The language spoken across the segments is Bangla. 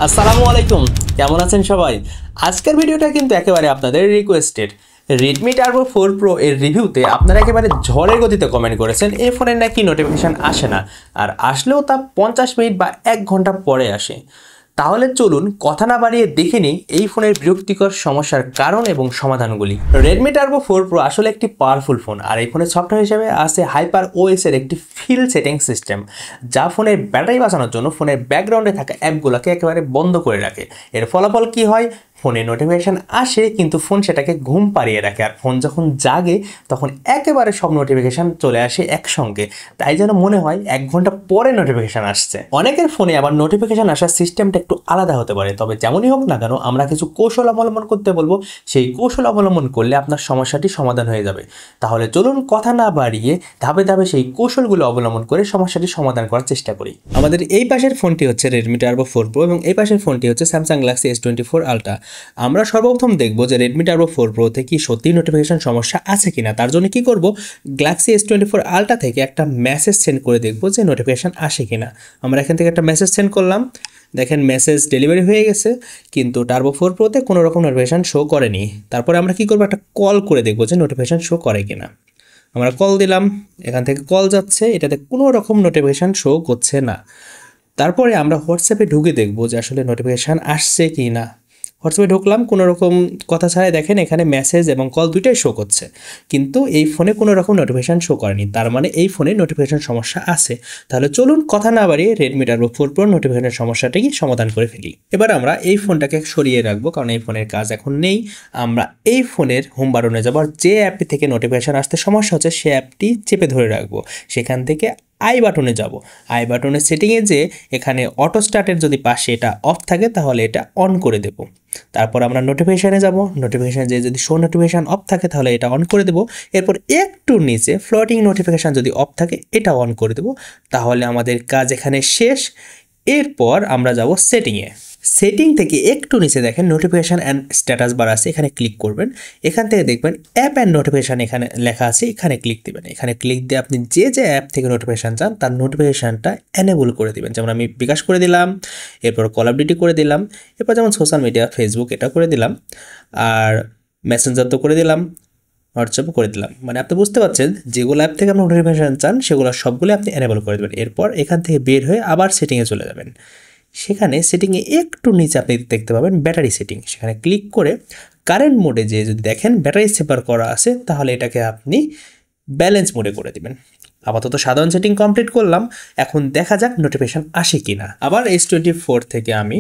আসসালামু আলাইকুম, কেমন আছেন সবাই? আজকের ভিডিওটা কিন্তু একেবারে আপনাদের রিকোয়েস্টেড। রেডমি টার্বো 4 প্রো এর রিভিউতে আপনারা একেবারে ঝড়ের গতিতে কমেন্ট করেছেন এই ফোনের নাকি নোটিফিকেশান আসে না, আর আসলেও তা 50 মিনিট বা 1 ঘন্টা পরে আসে। তাহলে চলুন কথা না বাড়িয়ে দেখে নিই এই ফোনের বিরক্তিকর সমস্যার কারণ এবং সমাধানগুলি। রেডমি টার্বো 4 প্রো আসলে একটি পাওয়ারফুল ফোন, আর এই ফোনের সফটওয়্যার হিসেবে আছে হাইপার ওএস এর একটি ফিল্ড সেটিং সিস্টেম, যা ফোনের ব্যাটারি বাঁচানোর জন্য ফোনের ব্যাকগ্রাউন্ডে থাকা অ্যাপগুলোকে একেবারে বন্ধ করে রাখে। এর ফলাফল কি হয়? ফোনে নোটিফিকেশান আসে কিন্তু ফোন সেটাকে ঘুম পাড়িয়ে রাখে, আর ফোন যখন জাগে তখন একেবারে সব নোটিফিকেশান চলে আসে একসঙ্গে, তাই যেন মনে হয় 1 ঘন্টা পরে নোটিফিকেশান আসছে। অনেকের ফোনে আবার নোটিফিকেশান আসার সিস্টেমটা একটু আলাদা হতে পারে, তবে যেমনই হোক না কেন আমরা কিছু কৌশল অবলম্বন করতে বলবো। সেই কৌশল অবলম্বন করলে আপনার সমস্যাটি সমাধান হয়ে যাবে। তাহলে চলুন কথা না বাড়িয়ে ধাপে ধাপে সেই কৌশলগুলো অবলম্বন করে সমস্যাটি সমাধান করার চেষ্টা করি। আমাদের এই পাশের ফোনটি হচ্ছে রেডমি টার্বো 4 প্রো এবং এই পাশের ফোনটি হচ্ছে স্যামসাং গ্যালাক্সি S24 আলট্রা। আমরা সর্বপ্রথম দেখব যে রেডমি টার্বো 4 প্রোতে কি সত্যি নোটিফিকেশন সমস্যা আছে কিনা। তার জন্য কি করব, গ্যালাক্সি S24 আলট্রা থেকে একটা মেসেজ সেন্ড করে দেখব যে নোটিফিকেশন আসে কিনা। আমরা এখান থেকে একটা মেসেজ সেন্ড করলাম, দেখেন মেসেজ ডেলিভারি হয়ে গেছে, কিন্তু টার্বো 4 প্রোতে কোনো রকম নোটিফিকেশন শো করেনি। তারপরে আমরা কি করব, একটা কল করে দেখব যে নোটিফিকেশন শো করে কিনা। আমরা কল দিলাম, এখান থেকে কল যাচ্ছে, এটাতে কোনো রকম নোটিফিকেশন শো করছে না। তারপরে আমরা হোয়াটসঅ্যাপে ঢুকে দেখব যে আসলে নোটিফিকেশান আসছে কি না। হোয়াটসঅ্যাপে ঢুকলাম, কোনো রকম কথা ছাড়াই দেখেন এখানে মেসেজ এবং কল দুইটাই শো করছে, কিন্তু এই ফোনে কোনো রকম নোটিফিকেশান শো করেনি। তার মানে এই ফোনে নোটিফিকেশান সমস্যা আছে। তাহলে চলুন কথা না বাড়িয়ে রেডমি টার্বো 4 প্রো নোটিফিকেশানের সমস্যাটাকে সমাধান করে ফেলি। এবার আমরা এই ফোনটাকে সরিয়ে রাখবো, কারণ এই ফোনের কাজ এখন নেই। আমরা এই ফোনের হোম বাটনে যাবো, আর যে অ্যাপটি থেকে নোটিফিকেশান আসতে সমস্যা হচ্ছে সে অ্যাপটি চেপে ধরে রাখবো। সেখান থেকে আই বাটনে যাব, আই বাটনের সেটিংয়ে যে এখানে অটো স্টার্টের যদি পাশে এটা অফ থাকে তাহলে এটা অন করে দেব। তারপর আমরা নোটিফিকেশানে যাব, নোটিফিকেশানে যে যদি শো নোটিফিকেশান অফ থাকে তাহলে এটা অন করে দেব। এরপর একটু নিচে ফ্লোটিং নোটিফিকেশান যদি অফ থাকে এটা অন করে দেব। তাহলে আমাদের কাজ এখানে শেষ। এরপর আমরা যাব সেটিংয়ে। সেটিং থেকে একটু নিচে দেখেন নোটিফিকেশান অ্যান্ড স্ট্যাটাস বার আছে, এখানে ক্লিক করবেন। এখান থেকে দেখবেন অ্যাপ অ্যান্ড নোটিফিকেশান এখানে লেখা আছে, এখানে ক্লিক দিবেন। এখানে ক্লিক দিয়ে আপনি যে যে অ্যাপ থেকে নোটিফিকেশান চান তার নোটিফিকেশানটা এনেবল করে দিবেন। যেমন আমি বিকাশ করে দিলাম, এরপর কল অফ ডিউটি করে দিলাম, এরপর যেমন সোশ্যাল মিডিয়া ফেসবুক এটা করে দিলাম, আর মেসেঞ্জার তো করে দিলাম, হোয়াটসঅ্যাপও করে দিলাম। মানে আপনি বুঝতে পারছেন যেগুলো অ্যাপ থেকে আপনি নোটিফিকেশান চান সেগুলো সবগুলো আপনি এনেবল করে দেবেন। এরপর এখান থেকে বের হয়ে আবার সেটিংয়ে চলে যাবেন। সেখানে সেটিংয়ে একটু নিচে আপনি দেখতে পাবেন ব্যাটারি সেটিং, সেখানে ক্লিক করে কারেন্ট মোডে যে যদি দেখেন ব্যাটারি সেভার করা আছে তাহলে এটাকে আপনি ব্যালেন্স মোডে করে দিবেন। আপাতত সাধারণ সেটিং কমপ্লিট করলাম, এখন দেখা যাক নোটিফিকেশান আসে কিনা। আবার S24 থেকে আমি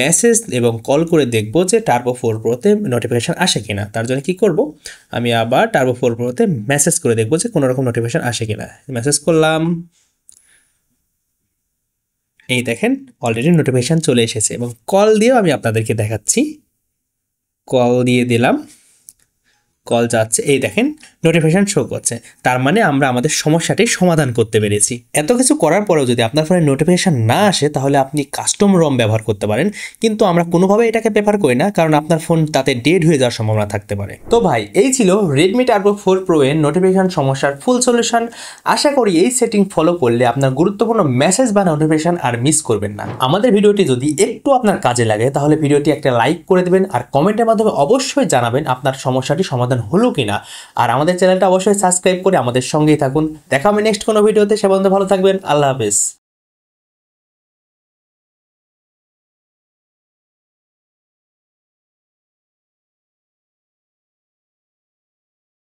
মেসেজ এবং কল করে দেখব যে টার্বো 4 প্রোতে নোটিফিকেশান আসে কিনা। তার জন্য কি করব, আমি আবার টার্বো 4 প্রোতে মেসেজ করে দেখব যে কোনো রকম নোটিফিকেশান আসে কিনা। মেসেজ করলাম, এই দেখেন অলরেডি নোটিফিকেশান চলে এসেছে, এবং কল দিয়েও আমি আপনাদেরকে দেখাচ্ছি। কল দিয়ে দিলাম, কল যাচ্ছে, এই দেখেন নোটিফিকেশান শো করছে। তার মানে আমরা আমাদের সমস্যাটি সমাধান করতে পেরেছি। এত কিছু করার পরেও যদি আপনার ফোনে নোটিফিকেশান না আসে তাহলে আপনি কাস্টম রম ব্যবহার করতে পারেন, কিন্তু আমরা কোনোভাবে এটাকে প্রেফার করি না, কারণ আপনার ফোন তাতে ডেড হয়ে যাওয়ার সম্ভাবনা থাকতে পারে। তো ভাই, এই ছিল রেডমি টার্বো 4 প্রো এর নোটিফিকেশান সমস্যার ফুল সলিউশন। আশা করি এই সেটিং ফলো করলে আপনার গুরুত্বপূর্ণ মেসেজ বা নোটিফিকেশান আর মিস করবেন না। আমাদের ভিডিওটি যদি একটু আপনার কাজে লাগে তাহলে ভিডিওটি একটা লাইক করে দেবেন, আর কমেন্টের মাধ্যমে অবশ্যই জানাবেন আপনার সমস্যাটি সমাধান হলো কিনা। আর আমাদের চ্যানেলটা অবশ্যই সাবস্ক্রাইব করে আমাদের সঙ্গেই থাকুন। দেখা হবে নেক্সট কোনো ভিডিওতে। সে পর্যন্ত ভালো থাকবেন। আল্লাহ হাফেজ।